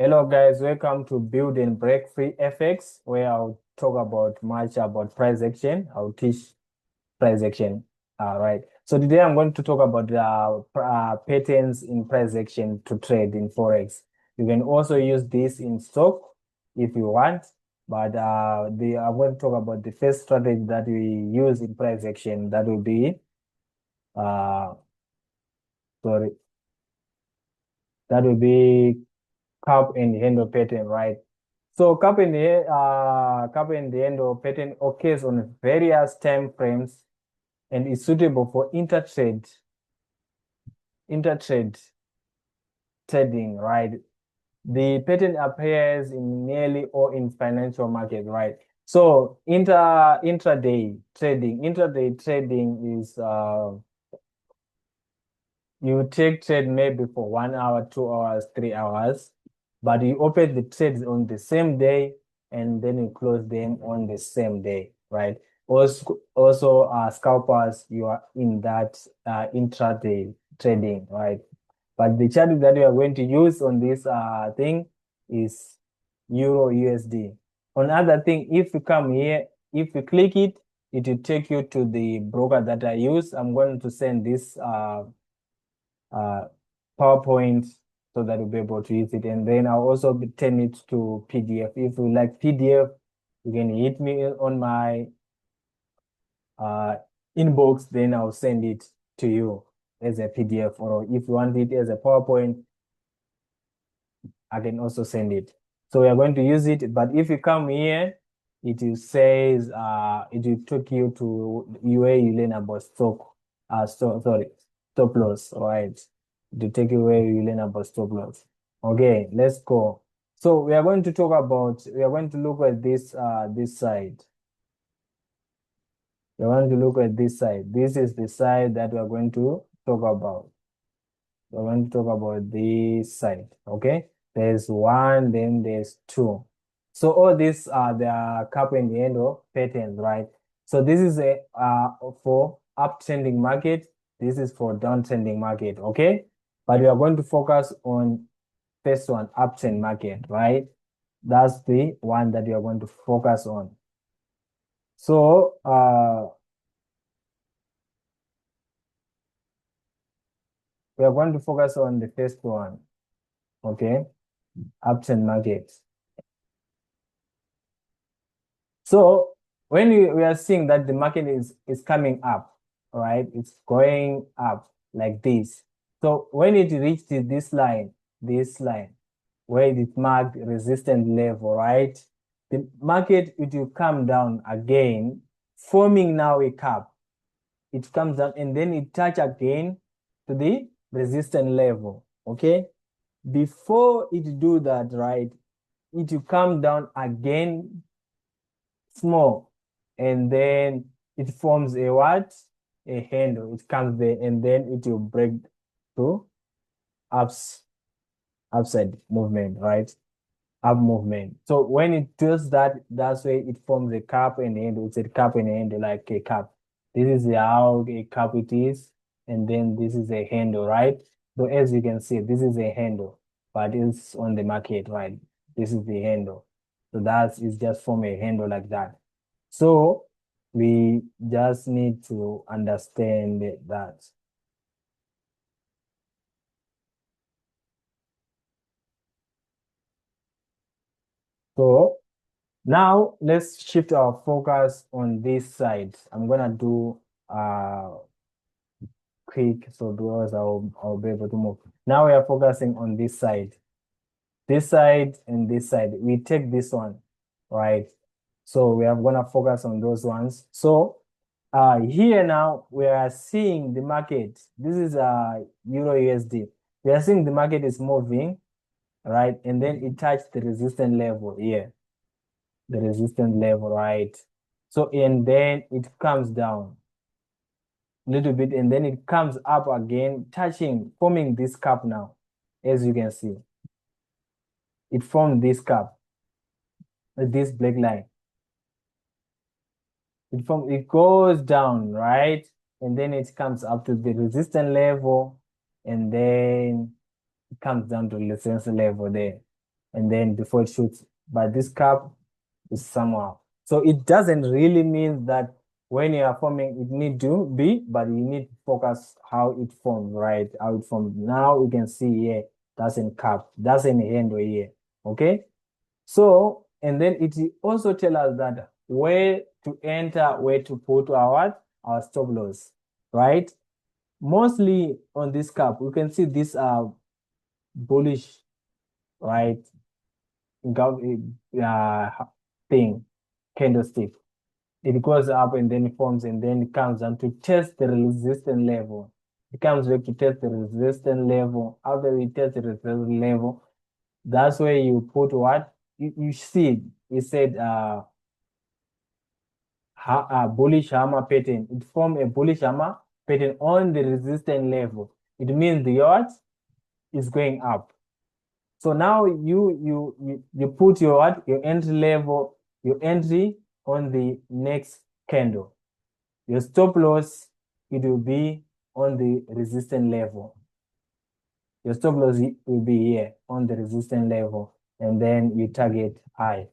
Hello guys, welcome to Build and Break Free FX, where I'll talk about much about price action. I'll teach price action. All right. So today I'm going to talk about the patterns in price action to trade in Forex. You can also use this in stock if you want, but I'm going to talk about the first strategy that we use in price action. That will be uh sorry, that will be cup and handle pattern, right? So cup and handle pattern occurs on various time frames and is suitable for intertrade trading, right? The pattern appears in nearly all in financial markets, right? So intraday trading is you take trade maybe for 1 hour, 2 hours, 3 hours, but you open the trades on the same day and then you close them on the same day, right? Also, scalpers, you are in that intraday trading, right? But the chart that we are going to use on this thing is Euro USD. On other thing, if you come here, if you click it, it will take you to the broker that I use. I'm going to send this uh, PowerPoint so that you'll be able to use it. And then I'll also turn it to PDF. If you like PDF, you can hit me on my inbox, then I'll send it to you as a PDF. Or if you want it as a PowerPoint, I can also send it. So we are going to use it, but if you come here, it will says it will take you to where you learn about stop loss, right? To take you where you learn about stop loss. Okay, let's go. So we are going to look at this side. We are going to look at this side. This is the side that we are going to talk about. We're going to talk about this side. Okay, there's one, then there's two. So all these are the cup and the handle patterns, right? So this is a for uptrending market. This is for downtrending market. Okay, but we are going to focus on first one, uptrend market, right? That's the one that we are going to focus on. So we are going to focus on the first one. Okay, uptrend market. So when we are seeing that the market is coming up, right? It's going up like this. So when it reaches this line, where it marked resistance level, right? The market, it will come down again, forming now a cap. It comes down and then it touch again to the resistance level, okay? Before it do that, right, it will come down again small, and then it forms a what? A handle. It comes there, and then it will break to ups, upside movement, right? Up movement. So when it does that, that's why it forms a cup and handle. It's a cup and handle, like a cup. This is how a cup it is, and then this is a handle, right? So as you can see, this is a handle, but it's on the market, right? This is the handle. So that is just form a handle like that. So we just need to understand that. So now let's shift our focus on this side. I'm gonna do quick so because I'll be able to move. Now we are focusing on this side. This side and this side. We take this one, right? So we are gonna focus on those ones. So here now we are seeing the market. This is Euro USD. We are seeing the market is moving, right? And then it touched the resistance level here, the resistance level, right? So, and then it comes down a little bit, and then it comes up again, touching, forming this cap now, as you can see. It formed this cap, this black line. It goes down, right? And then it comes up to the resistance level, and then it comes down to resistance level there. and then before it shoots, but this cap is somehow. So it doesn't really mean that when you are forming, it need to be, but you need to focus how it formed, right? How it formed. Now we can see here, that's in cap, that's in handle here, okay? So, and then it also tell us that where to enter, where to put our stop loss, right? Mostly on this cap, we can see this bullish, right? Thing, candlestick. It goes up and then it forms and then it comes down to test the resistance level. It comes back to test the resistance level. After we test the resistance level, that's where you put what? You see, it said bullish hammer pattern. It formed a bullish hammer pattern on the resistance level. It means the yacht is going up. So now you put your what? Your entry level, your entry on the next candle. Your stop loss, it will be on the resistance level. Your stop loss will be here on the resistance level, and then you target high.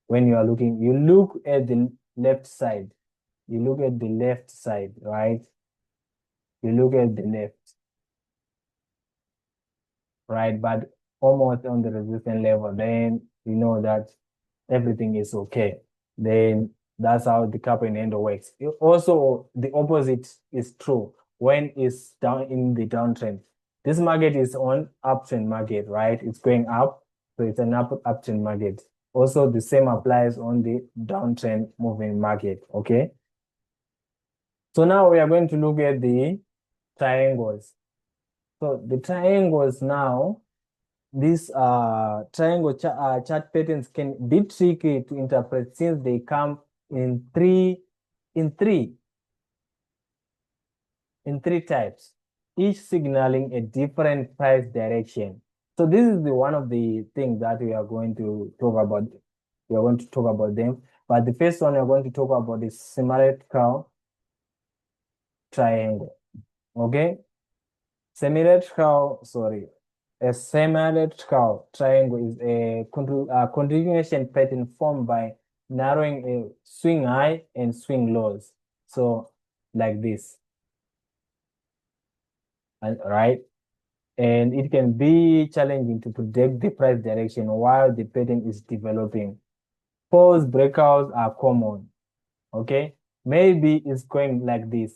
When you are looking, you look at the left side. You look at the left side, right? You look at the left, right? But almost on the resistance level, then you know that everything is okay. Then that's how the cup and handle works. Also, the opposite is true when it's down in the downtrend. This market is on uptrend market, right? It's going up, so it's an uptrend market. Also, the same applies on the downtrend moving market, okay? So now we are going to look at the triangles. So the triangles now, these triangle chart patterns can be tricky to interpret since they come in three types, each signaling a different price direction. So this is one of the things that we are going to talk about. We are going to talk about them. But the first one we are going to talk about is symmetrical triangle. Okay? A symmetrical triangle is a continuation pattern formed by narrowing a swing high and swing lows. So like this, right? And it can be challenging to predict the price direction while the pattern is developing. False breakouts are common, okay? Maybe it's going like this,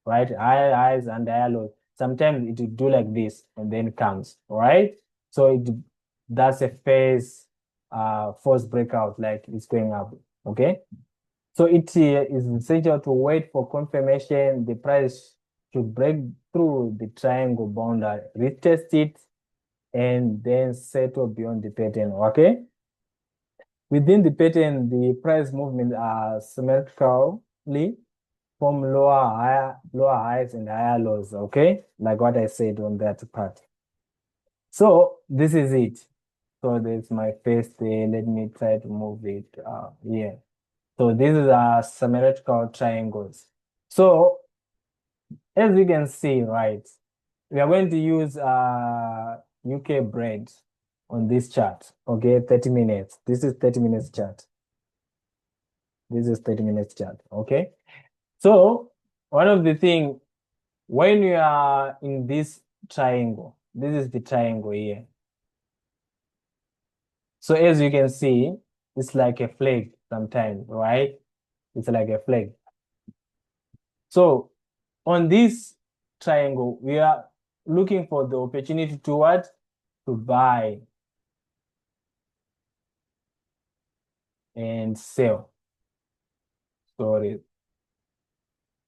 right? High highs and high lows. Sometimes it will do like this and then comes, right? So that's a phase false breakout, like it's going up, okay? So it is essential to wait for confirmation. The price should break through the triangle boundary, retest it, and then settle beyond the pattern, okay? Within the pattern, the price movements are symmetrically from lower highs and higher lows, okay? Like what I said on that part. So this is it. So there's my face there. Let me try to move it here. So these are symmetrical triangles. So as you can see, right, we are going to use UK bread on this chart. Okay, 30 minutes. This is 30 minutes chart. This is 30 minutes chart. Okay. So one of the things when you are in this triangle, this is the triangle here. So as you can see, it's like a flag sometimes, right? It's like a flag. So on this triangle, we are looking for the opportunity to what? To buy and sell. Sorry.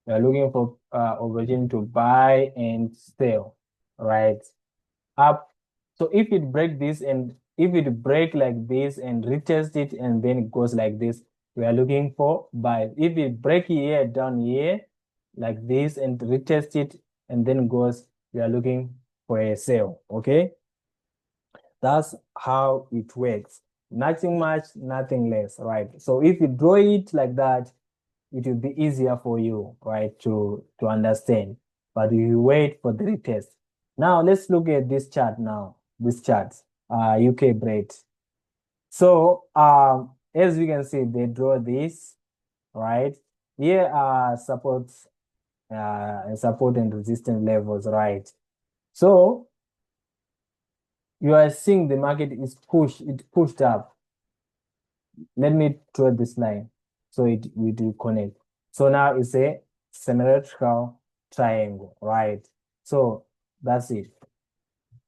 We are looking for opportunity to buy and sell, right? Up. So if it break this and if it break like this and retest it and then it goes like this, we are looking for buy. If it break here down here like this and retest it and then goes, we are looking for a sale. Okay, that's how it works. Nothing much, nothing less, right? So if you draw it like that, it will be easier for you, right, to understand. But you wait for the retest. Now let's look at this chart now. This chart, UK bread. So as we can see, they draw this, right? Here are supports support and resistance levels, right? So you are seeing the market is pushed up. Let me draw this line so it will connect. So now it's a symmetrical triangle, right? So that's it.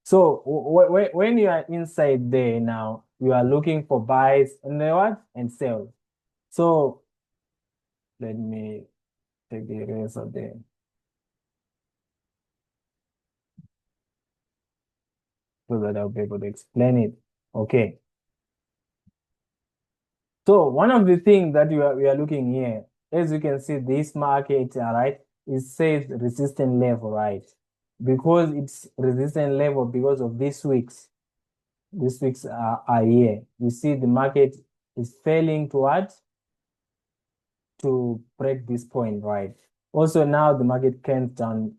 So when you are inside there now, you are looking for buys and then what? And sell. So let me take the rest of the so that I'll be able to explain it. Okay. So one of the things that we are looking here, as you can see, this market, all right, it says resistance level, right? Because it's resistance level because of these weeks are here. You see the market is failing to what? To break this point, right? Also now the market comes down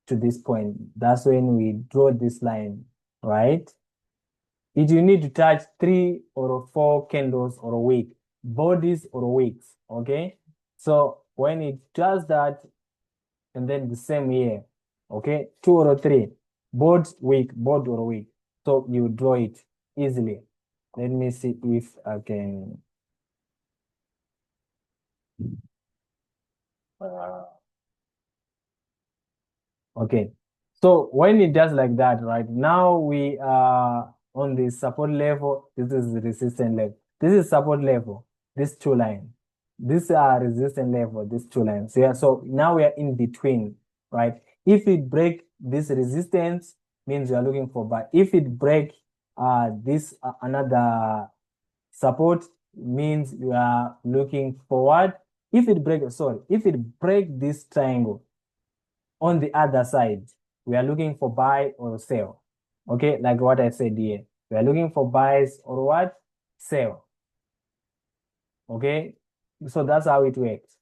to this point. That's when we draw this line, right? If you need to touch 3 or 4 candles or a week, bodies or weeks, okay? So when it does that, and then the same year, okay, 2 or 3, board or week. So you draw it easily. Let me see if I can. Uh, Okay. So when it does like that, right? Now we are on the support level. This is the resistance level. This is support level. This two line. These are resistance level. These two lines. So, yeah, so now we are in between, right? If it break this resistance, means you are looking for buy. If it break this another support, means you are looking forward. If it break, sorry, if it break this triangle, on the other side, we are looking for buy or sell. Okay, like what I said here. We are looking for buys or what? Sell. Okay, so that's how it works.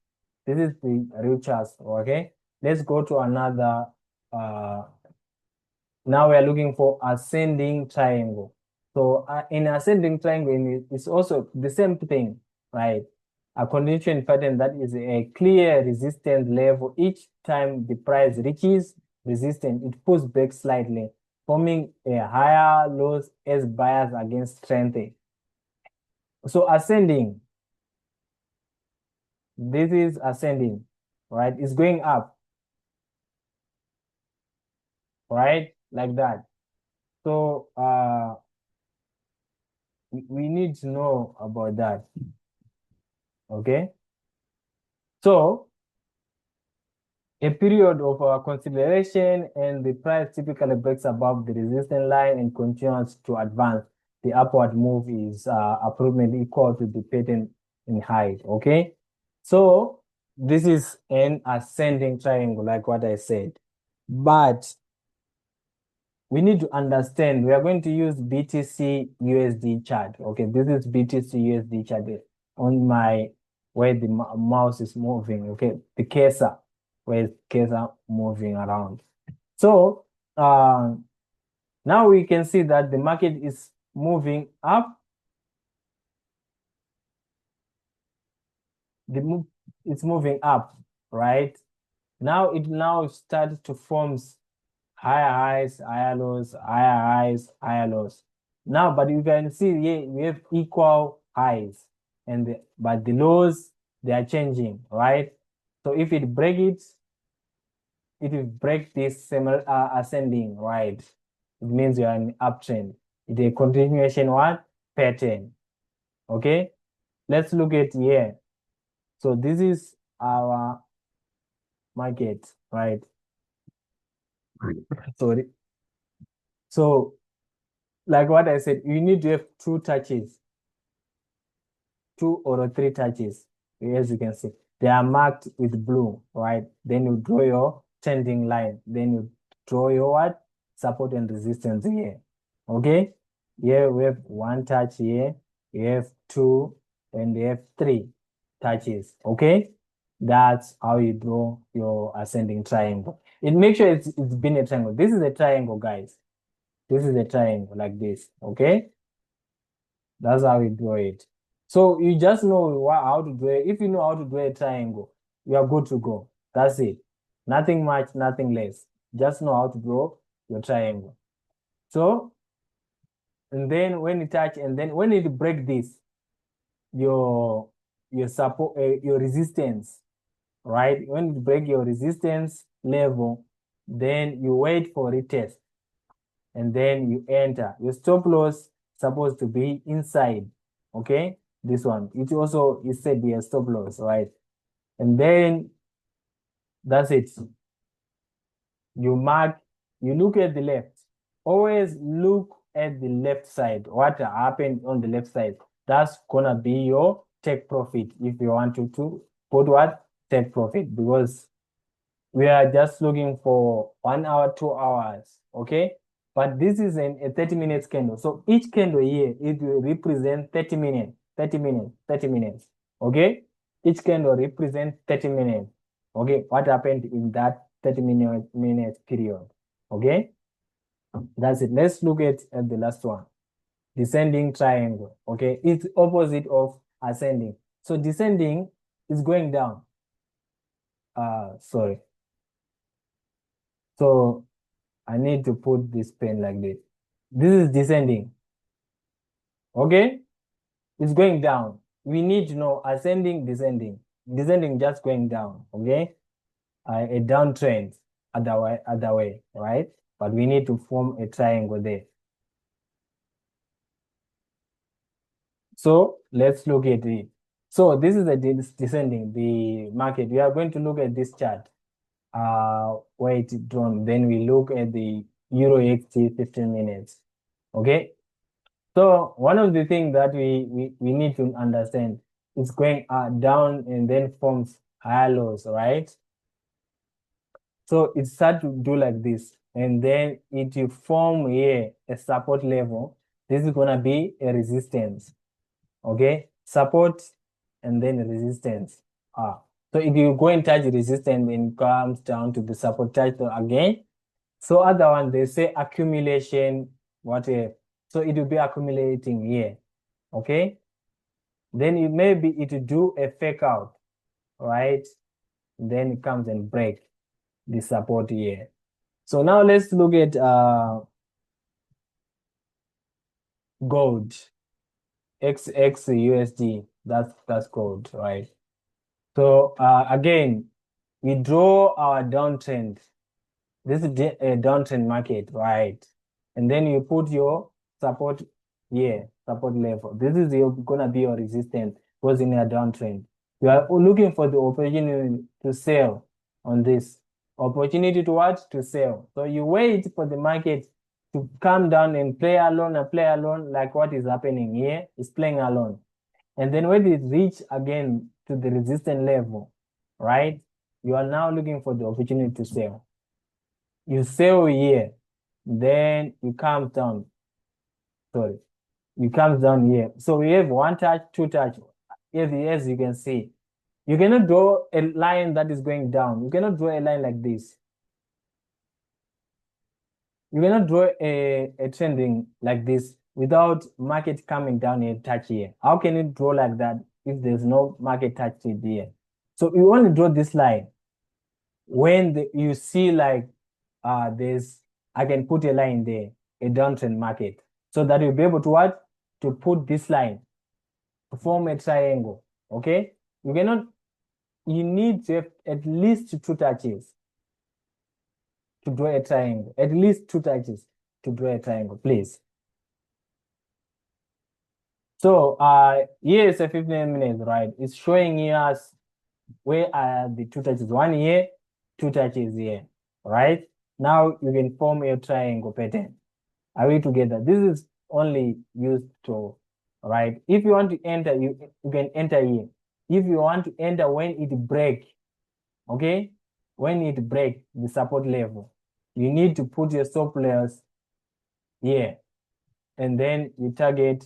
This is the real chart. Okay, let's go to another. Now we are looking for ascending triangle. So in ascending triangle, it's also the same thing, right? A condition pattern that is a clear resistance level. Each time the price reaches resistance, it pulls back slightly, forming a higher lows as buyers against strength. So ascending, this is ascending, right? It's going up, right? Like that. So we need to know about that. Okay. So a period of consideration and the price typically breaks above the resistance line and continues to advance. The upward move is approximately equal to the pattern in height. Okay. So this is an ascending triangle, like what I said. But we need to understand, we are going to use BTC USD chart. Okay, this is BTC USD chart on my, where the mouse is moving. Okay, the cursor, where the cursor moving around. So now we can see that the market is moving up. It's moving up, right? Now it now starts to form higher highs, higher lows, higher highs, higher lows. Now, but you can see here we have equal highs, and but the lows, they are changing, right? So if it break it will break this similar ascending, right? It means you are in uptrend. It's a continuation what? Pattern. Okay? Let's look at here. So this is our market, right? Sorry. So like what I said, you need to have 2 touches, 2 or 3 touches. As you can see, they are marked with blue, right? Then you draw your trending line. Then you draw your what? Support and resistance here. Okay? Here we have 1 touch here. We have 2, and we have 3 touches. Okay? That's how you draw your ascending triangle. It makes sure it's been a triangle. This is a triangle, guys. This is a triangle like this. Okay? That's how we draw it. So you just know how to draw it. If you know how to draw a triangle, you are good to go. That's it. Nothing much, nothing less. Just know how to draw your triangle. So, and then when you touch, and then when you break this, your support, your resistance, right? When you break your resistance level, then you wait for retest, and then you enter. Your stop loss supposed to be inside, okay? This one, it also is said be a stop loss, right? And then that's it. You mark, you look at the left. Always look at the left side. What happened on the left side? That's gonna be your take profit if you want to put what? Take profit, because we are just looking for 1 hour, 2 hours, okay? But this is a 30 minutes candle. So each candle here, it will represent 30 minutes, 30 minutes, 30 minutes, okay? Each candle represents 30 minutes, okay? What happened in that 30 minute period, okay? That's it. Let's look at the last one. Descending triangle, okay? It's opposite of ascending. So descending is going down. Sorry. So I need to put this pen like this. This is descending. Okay? It's going down. We need to know ascending, descending. Descending just going down. Okay? A downtrend other way, right? But we need to form a triangle there. So let's look at it. So this is the descending, the market. We are going to look at this chart. Where it's drawn. Then we look at the Euro XT 15 minutes. Okay? So one of the things that we need to understand is going down and then forms higher lows, right? So it starts to do like this, and then it will form here a support level. This is gonna be a resistance, okay? Support and then resistance. So if you go and touch resistance and comes down to the support, touch again. So other one they say accumulation, whatever. So it will be accumulating here. Okay, then it maybe it will do a fake out, right? Then it comes and break the support here. So now let's look at gold, XXUSD. That's gold, right? So again, we draw our downtrend. This is a downtrend market, right? And then you put your support here, support level. This is gonna be your resistance because in a downtrend. You are looking for the opportunity to sell on this. Opportunity to what? To sell. So you wait for the market to come down and play alone like what is happening here. It's playing alone. And then when it reach again to the resistance level, right? You are now looking for the opportunity to sell. You sell here, then it comes down. Sorry, it comes down here. So we have one touch, two touch. As you can see, you cannot draw a line that is going down. You cannot draw a line like this. You cannot draw a trending like this without market coming down and touch here. How can you draw like that if there's no market touch here? So you want to draw this line when you see like I can put a line there, a downtrend market, so that you'll be able to what? To put this line to form a triangle, okay? You need to have at least two touches to draw a triangle, at least two touches to draw a triangle, please. So here is a 15 minutes, right? It's showing us where are the two touches, one here, two touches here, right? Now you can form a triangle pattern. Are we together? This is only used to, right? If you want to enter, you can enter here. If you want to enter when it break, okay? When it break the support level, you need to put your stop loss here. And then you target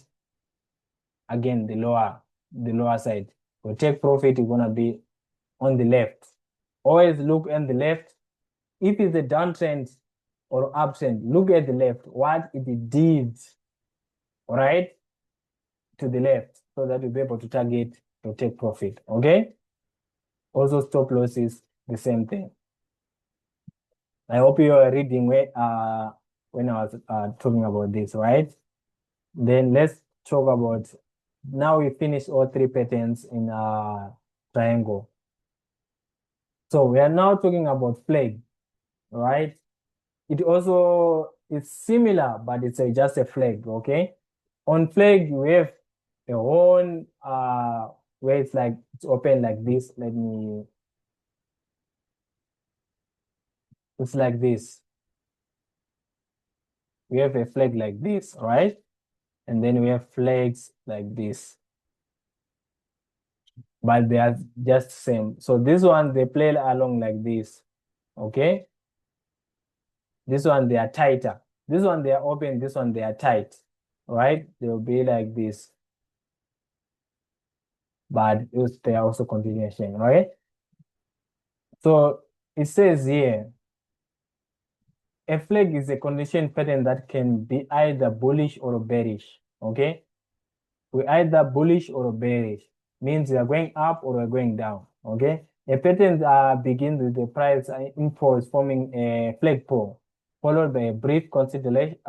again the lower side. So take profit is gonna be on the left. Always look on the left. If it's a downtrend or uptrend, look at the left, what it did, all right? to the left so that you'll be able to target to take profit. Okay. Also, stop loss is the same thing. I hope you are reading when I was talking about this, right? Then let's talk about, now we finished all three patterns in triangle. So we are now talking about flag, right? It also is similar, but it's just a flag, okay? On flag, we have a horn where it's like it's open like this. It's like this. We have a flag like this, right? And then we have flags like this. But they are just same. So this one, they play along like this, okay? This one, they are tighter. This one, they are open. This one, they are tight, right? They'll be like this. But they are also continuation, right? So it says here, a flag is a condition pattern that can be either bullish or bearish, okay? We either bullish or bearish, means we are going up or we're going down, okay? A pattern begins with the price impulse forming a flagpole, followed by a brief consideration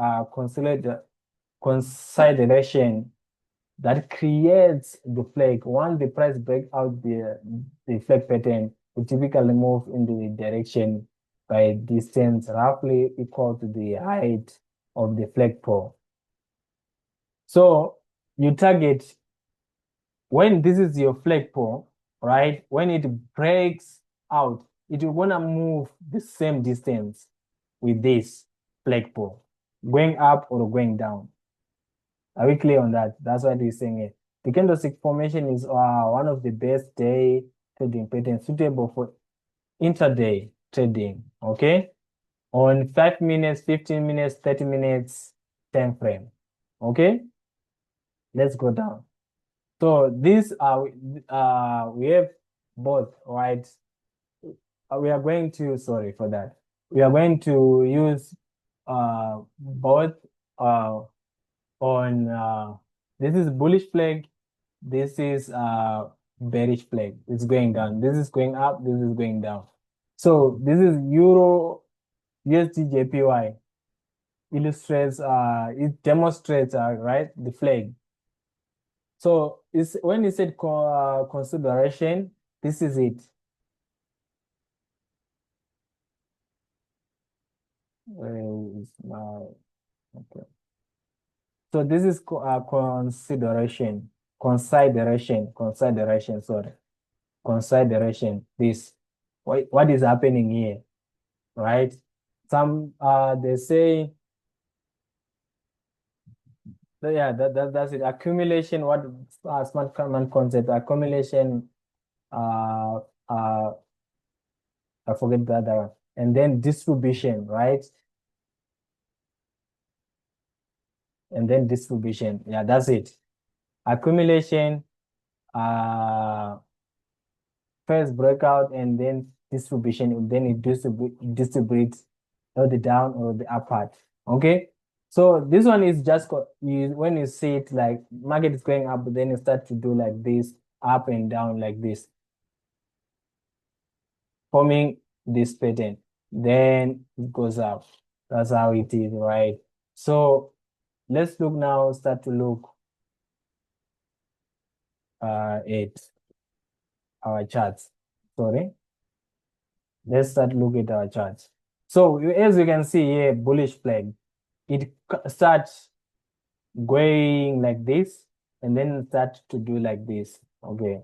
that creates the flag. Once the price breaks out the flag pattern, we typically move in the direction by distance roughly equal to the height of the flagpole. So you target when this is your flagpole, right? When it breaks out, it will gonna move the same distance with this flagpole, going up or going down. Are we clear on that? That's why they're saying it. The candlestick formation is one of the best day trading patterns suitable for intraday trading, okay? On 5 minutes, 15 minutes, 30 minutes time frame, okay? Let's go down. So this we have both, right? We are going to, sorry for that. We are going to use both on this is bullish flag, this is bearish flag. It's going down. This is going up, this is going down. So this is Euro USD JPY. Illustrates it demonstrates right, the flag. So it's when you said consideration, this is it. Where is my, okay. So this is consideration, sorry, consideration. This, what is happening here, right? Some they say, yeah, that's it. Accumulation, what smart command concept, accumulation, uh uh I forget the other one. And then distribution, right? And then distribution. Yeah, that's it. Accumulation, first breakout, and then distribution. Then it distributes or the down or the up part. Okay. So this one is just when you see it like market is going up, then you start to do like this, up and down like this, forming this pattern. Then it goes up. That's how it is, right? So let's look now, start to look at our charts. Sorry. Let's start look at our charts. So as you can see here, bullish flag, it starts going like this and then start to do like this. Okay.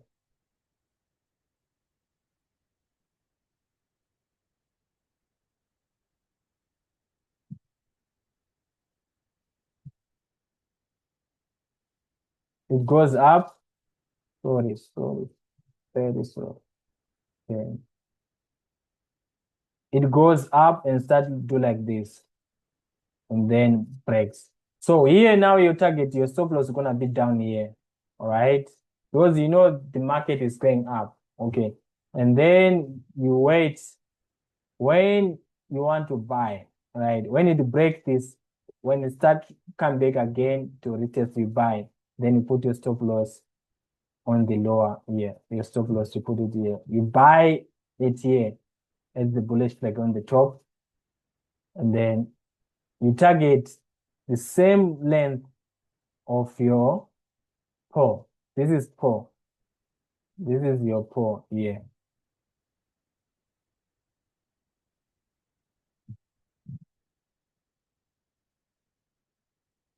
It goes up. Sorry, very slow. Okay. It goes up and start to do like this and then breaks. So here now your target, your stop loss is gonna be down here. All right. Because you know the market is going up. Okay. And then you wait when you want to buy, right? When it breaks this, when it start come back again to retest, you buy. then you put your stop loss on the lower here. Your stop loss, you put it here. You buy it here as the bullish flag on the top, and then you target the same length of your pole. This is pole. This is your pole here.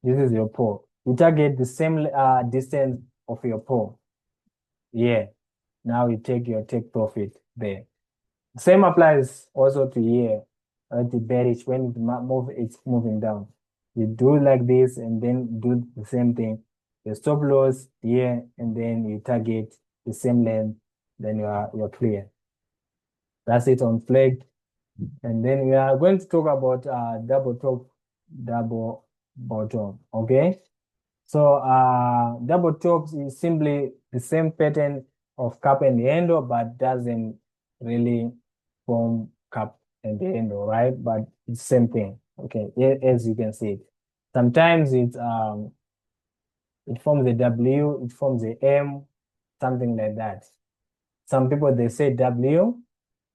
This is your pole. You target the same distance of your pole. Yeah. Now you take your take profit there. Same applies also to here at the bearish when it's moving down. You do like this and then do the same thing. You stop loss here and then you target the same length, then you're clear. That's it on flag. And then we are going to talk about double top, double bottom. Okay. So double top is simply the same pattern of cup and handle, but doesn't really form cup and handle, right? But it's same thing. Okay, as you can see it. Sometimes it forms a W, it forms a M, something like that. Some people they say W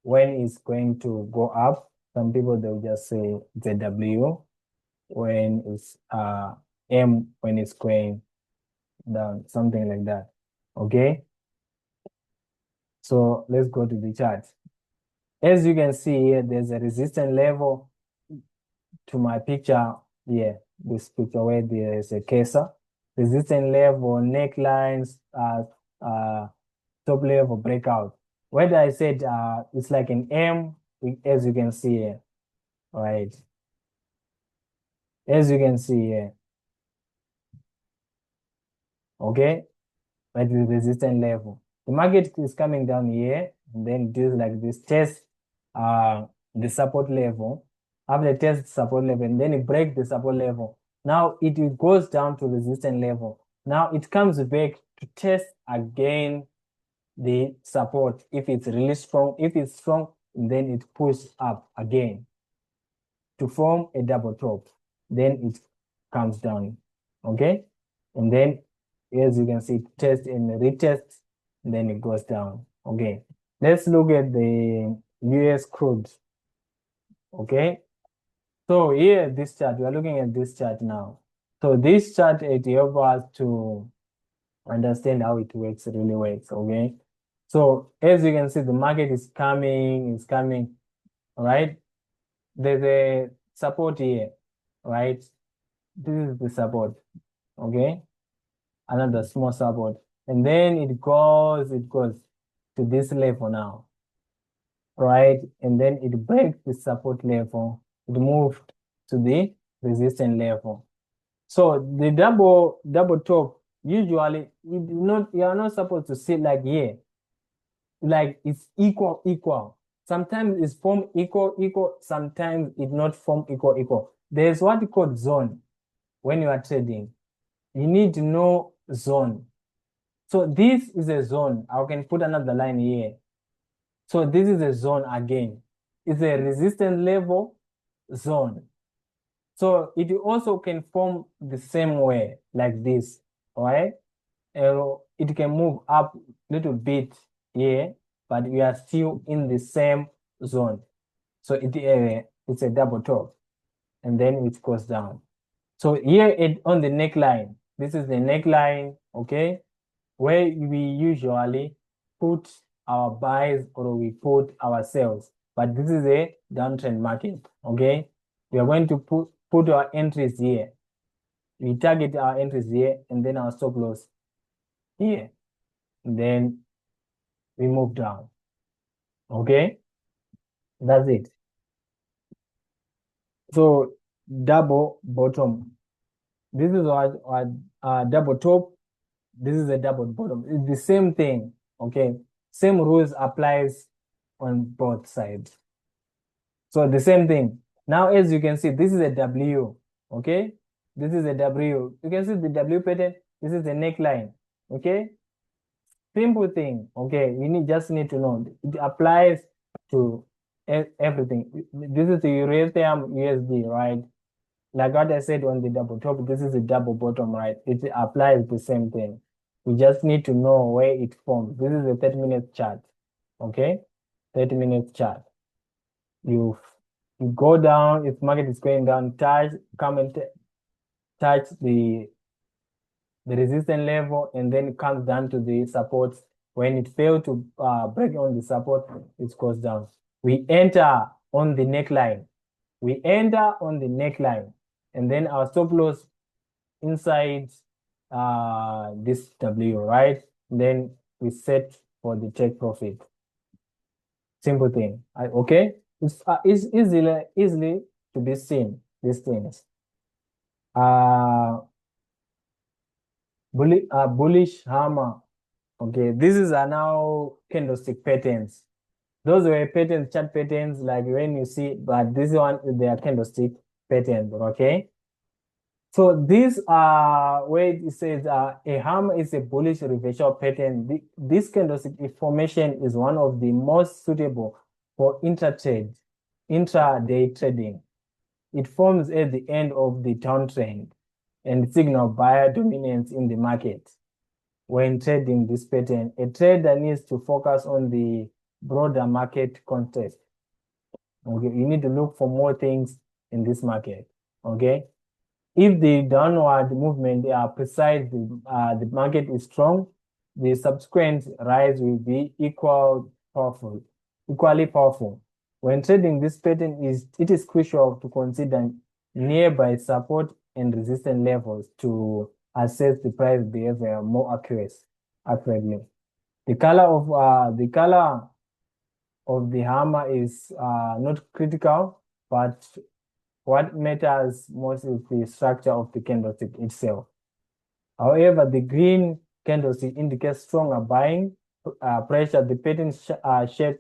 when it's going to go up. Some people they'll just say it's a W when it's M when it's going down, something like that. Okay. So let's go to the chart. As you can see here, there's a resistance level to my picture here. This picture where there is a cursor. Resistance level, necklines, top level breakout. Whether I said it's like an M, as you can see here, right? As you can see here, okay, at the resistance level. The market is coming down here and then do like this test the support level. After test support level, and then it breaks the support level. Now it goes down to resistance level. Now it comes back to test again the support. If it's really strong, if it's strong, then it pushes up again to form a double top. Then it comes down. Okay. And then as you can see, test and retest, and then it goes down. Okay. Let's look at the US crude. Okay. So here, this chart, we are looking at this chart now. So this chart, it helps us to understand how it really works. Okay. So as you can see, the market is coming, all right? There's a support here, right? This is the support, okay? Another small support. And then it goes to this level now, right? And then it breaks the support level. It moved to the resistance level. So the double top, usually you are not supposed to sit like here. Like it's equal. Sometimes it's form equal, sometimes it not form equal. There's what you call zone when you are trading. You need to know zone. So this is a zone. I can put another line here. So this is a zone again. It's a resistance level zone. So it also can form the same way like this, all right? It can move up a little bit here, but we are still in the same zone. So it's a double top, and then it goes down. So here on the neckline, this is the neckline, okay, where we usually put our buys or we put our sells. But this is a downtrend market, okay? We are going to put our entries here. We target our entries here and then our stop loss here. And then we move down. Okay? That's it. So double bottom. This is our double top. This is a double bottom. It's the same thing. Okay. Same rules applies on both sides. So the same thing. Now, as you can see, this is a W. Okay. This is a W. You can see the W pattern. This is the neckline. Okay. Simple thing. Okay. You just need to know. It applies to everything. This is the Ethereum USD, right? like what I said on the double top, this is a double bottom, right? It applies the same thing. We just need to know where it forms. This is a 30-minute chart, okay? 30-minute chart. You go down, if market is going down, come and touch the resistance level, and then it comes down to the support. When it fails to break on the support, it goes down. We enter on the neckline. We enter on the neckline, and then our stop loss inside this W, right? Then we set for the take profit. Simple thing. Okay? It's easily to be seen, these things. Bullish hammer. Okay, these are now candlestick patterns. Those were patterns, chart patterns, like when you see, but this one, they are candlestick patterns, okay? So these are where it says a hammer is a bullish reversal pattern. This candlestick formation is one of the most suitable for intraday trading. It forms at the end of the downtrend and signal buyer dominance in the market. When trading this pattern, a trader needs to focus on the broader market context. Okay, you need to look for more things in this market. Okay, if the downward movement precises the market is strong, the subsequent rise will be equally powerful. When trading this pattern, it is crucial to consider nearby support and resistance levels to assess the price behavior more accurately. The color of the hammer is not critical, but what matters most is the structure of the candlestick itself. However, the green candlestick indicates stronger buying pressure. The pattern shape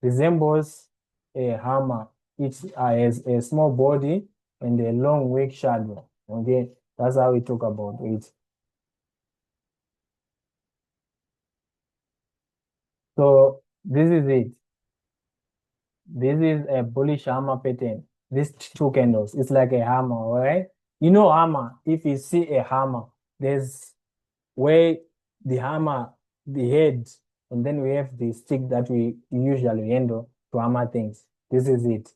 resembles a hammer. It has a small body and a long weak shadow. Okay, that's how we talk about it. So this is it. This is a bullish hammer pattern. These two candles, it's like a hammer, all right? You know hammer, if you see a hammer, there's where the hammer, the head, and then we have the stick that we usually handle to hammer things. This is it,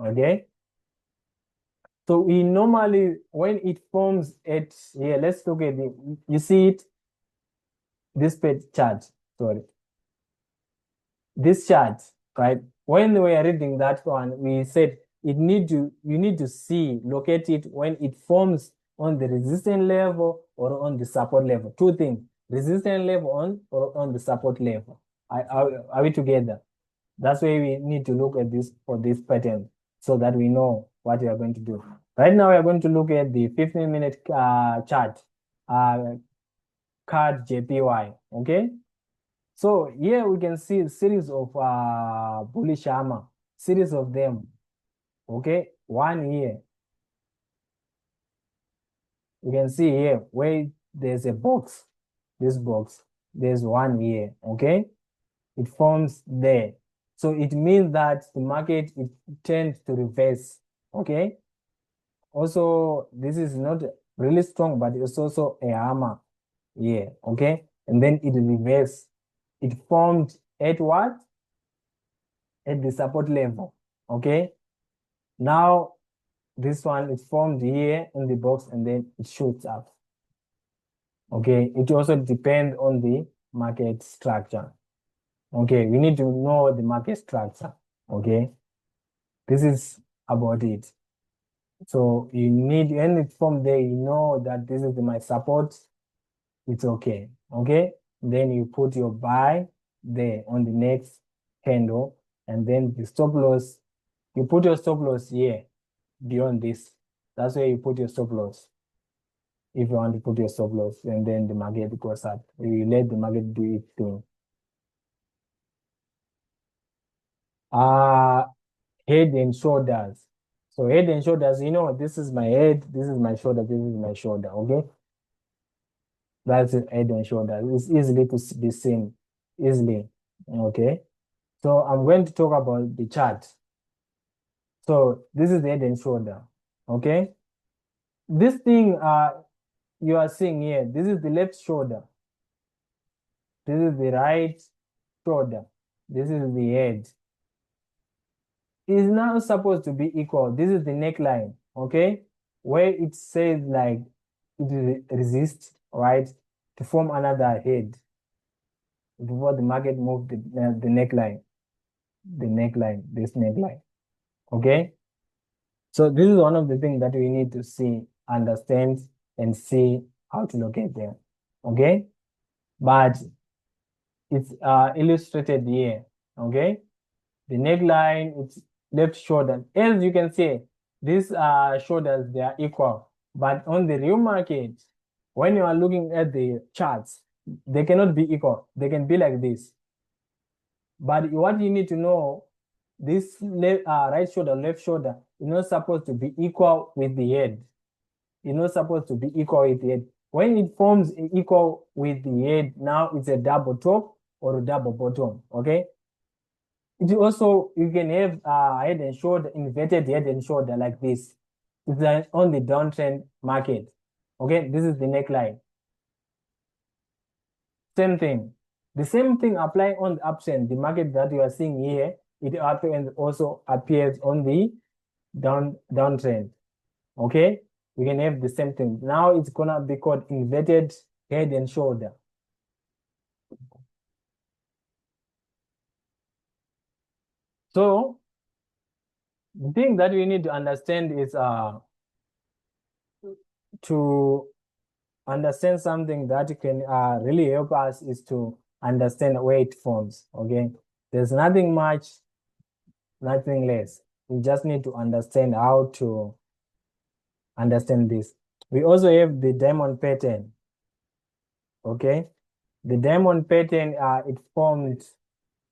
okay? So we normally, when it forms at here, let's look at you see it, this page chart, sorry. This chart, right? When we are reading that one, we said you need to see, locate it when it forms on the resistance level or on the support level. Two things, resistance level or on the support level. Are we together? That's why we need to look at this for this pattern so that we know what we are going to do. Right now, we are going to look at the 15-minute chart, CAD JPY, okay? So here we can see a series of bullish hammer, series of them. Okay, one here. You can see here where there's a box, this box, there's one here. Okay, it forms there. So it means that the market it tends to reverse. Okay, also this is not really strong, but it's also a hammer here. Okay, and then it reverse. It formed at what? At the support level. Okay, now this one is formed here in the box and then it shoots up. Okay, it also depends on the market structure. Okay, we need to know the market structure. Okay, this is about it. So you need, when it's from there, you know that this is my support. It's okay. Okay, then you put your buy there on the next candle, and then the stop loss. You put your stop loss here beyond this. That's where you put your stop loss. If you want to put your stop loss, and then the market goes up, you let the market do its thing. Head and shoulders. So head and shoulders, you know, this is my head, this is my shoulder, this is my shoulder, okay? That's it, head and shoulders. It's easily to be seen, easily, okay? So I'm going to talk about the chart. So this is the head and shoulder, Okay. This thing you are seeing here, this is the left shoulder. This is the right shoulder. This is the head. It's not supposed to be equal. This is the neckline, okay? Where it says like it resists, right, to form another head before the market move the neckline, this neckline, okay? So this is one of the things that we need to see, understand, and see how to locate them, okay? But it's illustrated here, okay? The neckline, it's left shoulder. As you can see, these shoulders, they are equal. But on the real market, when you are looking at the charts, they cannot be equal. They can be like this. But what you need to know, this right shoulder, left shoulder, is not supposed to be equal with the head. It's not supposed to be equal with the head. When it forms equal with the head, now it's a double top or a double bottom, okay? It also, you can have head and shoulder, inverted head and shoulder like this. It's on the downtrend market. Okay, this is the neckline. Same thing. The same thing apply on the uptrend. The market that you are seeing here, it also appears on the downtrend. Okay, we can have the same thing. Now it's gonna be called inverted head and shoulder. So the thing that we need to understand is to understand something that can really help us is to understand where it forms. Okay, there's nothing much, nothing less. We just need to understand how to understand this. We also have the diamond pattern. Okay, the diamond pattern, it formed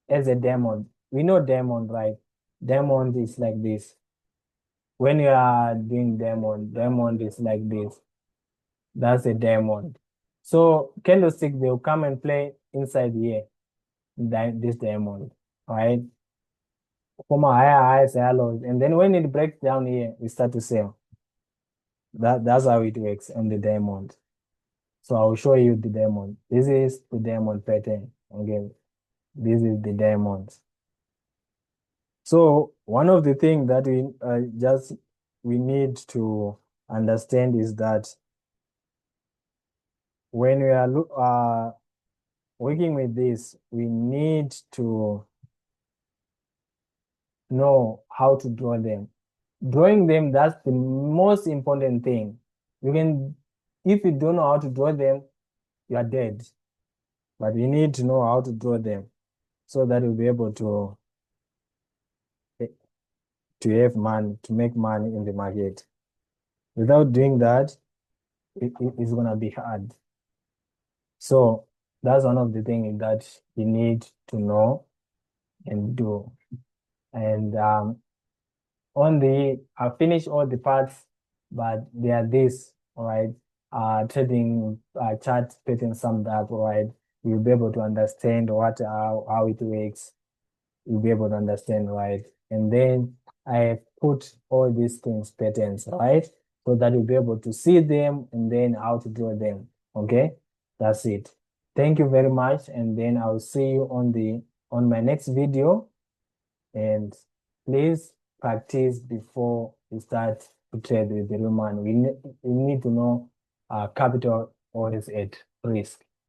as a diamond. We know diamond, right? Diamond is like this. When you are doing diamond is like this. That's a diamond. So candlestick, they'll come and play inside here, this diamond, right? Form a higher highs, higher lows, and then when it breaks down here, we start to sell. That's how it works on the diamond. So I'll show you the diamond. This is the diamond pattern. Okay, this is the diamond. So one of the things that we need to understand is that when we are working with this, we need to know how to draw them. Drawing them, that's the most important thing. If you don't know how to draw them, you are dead. But you need to know how to draw them so that you'll be able to have money, to make money in the market. Without doing that, it's gonna be hard. So that's one of the things that you need to know and do. And I finished all the parts, but they are this, all right? Trading chart pattern summed up, all right? You'll be able to understand how it works. You'll be able to understand, right? And then I put all these things patterns, right? So that you'll be able to see them and then how to draw them. Okay, that's it. Thank you very much, and then I'll see you on my next video. And please practice before you start to trade with the real money. We need to know capital always at risk.